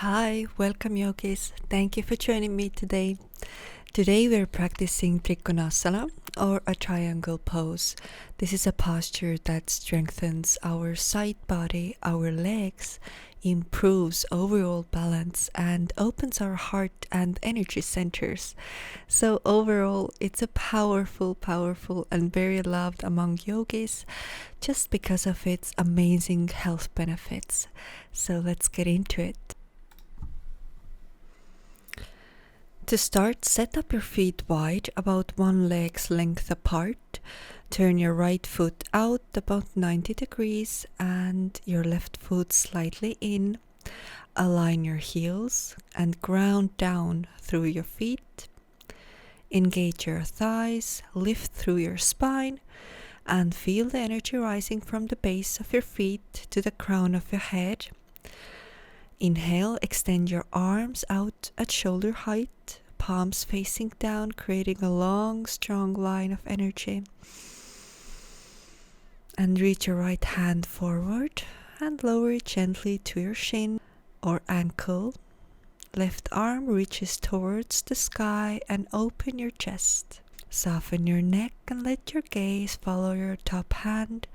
Hi, welcome yogis. Thank you for joining me today. Today we're practicing Trikonasana or a triangle pose. This is a posture that strengthens our side body, our legs, improves overall balance and opens our heart and energy centers. So overall, it's a powerful and very loved among yogis just because of its amazing health benefits. So let's get into it. To start, set up your feet wide, about one leg's length apart. Turn your right foot out about 90 degrees and your left foot slightly in. Align your heels and ground down through your feet. Engage your thighs, lift through your spine, and feel the energy rising from the base of your feet to the crown of your head. Inhale, extend your arms out at shoulder height, palms facing down, creating a long, strong line of energy. And reach your right hand forward and lower it gently to your shin or ankle. Left arm reaches towards the sky and open your chest. Soften your neck and let your gaze follow your top hand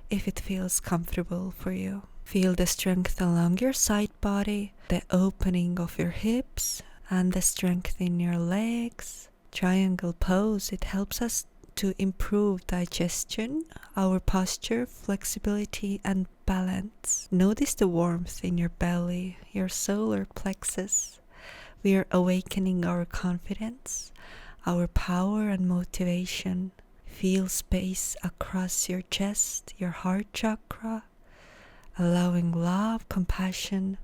if it feels comfortable for you. Feel the strength along your side body, the opening of your hips, and the strength in your legs. Triangle pose, it helps us to improve digestion, our posture, flexibility, and balance. Notice the warmth in your belly, your solar plexus. We are awakening our confidence, our power and motivation. Feel space across your chest, your heart chakra, allowing love, compassion,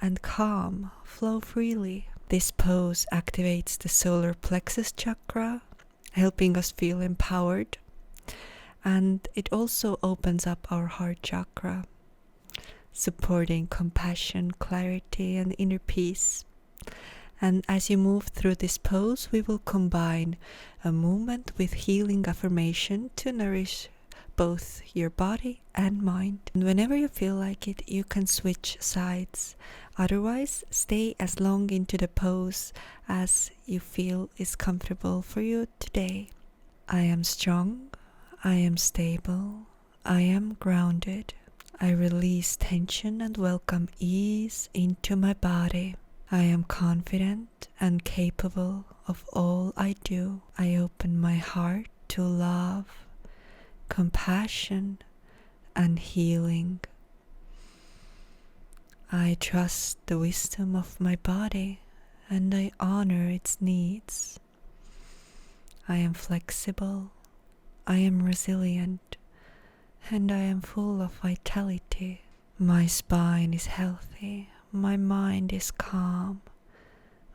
and calm flow freely. This pose activates the solar plexus chakra, helping us feel empowered, and it also opens up our heart chakra, supporting compassion, clarity, and inner peace. And as you move through this pose, we will combine a movement with healing affirmation to nourish both your body and mind. And whenever you feel like it, you can switch sides. Otherwise, stay as long into the pose as you feel is comfortable for you today. I am strong, I am stable, I am grounded. I release tension and welcome ease into my body. I am confident and capable of all I do. I open my heart to love, compassion, and healing. I trust the wisdom of my body and I honor its needs. I am flexible, I am resilient, and I am full of vitality. My spine is healthy, my mind is calm,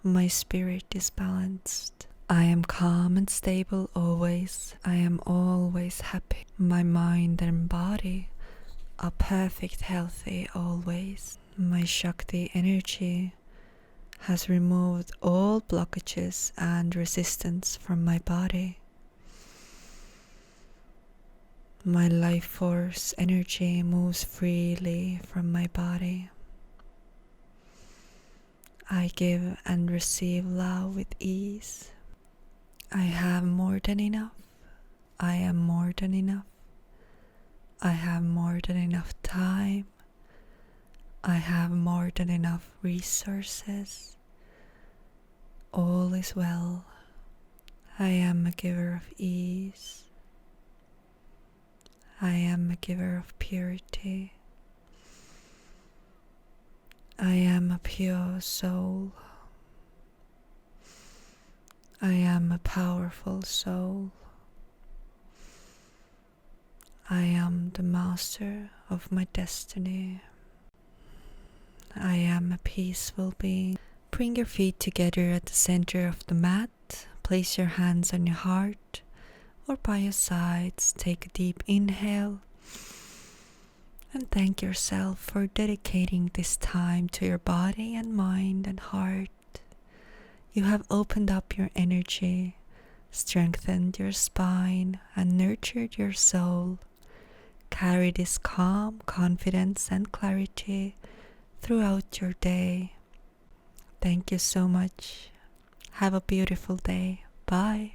my spirit is balanced. I am calm and stable always. I am always happy. My mind and body are perfect, healthy always. My Shakti energy has removed all blockages and resistance from my body. My life force energy moves freely from my body. I give and receive love with ease. I have more than enough. I am more than enough. I have more than enough time. I have more than enough resources. All is well. I am a giver of ease. I am a giver of purity. I am a pure soul. I am a powerful soul. I am the master of my destiny. I am a peaceful being. Bring your feet together at the center of the mat. Place your hands on your heart or by your sides. Take a deep inhale and thank yourself for dedicating this time to your body and mind and heart. You have opened up your energy, strengthened your spine, and nurtured your soul. Carry this calm, confidence, and clarity throughout your day. Thank you so much. Have a beautiful day. Bye.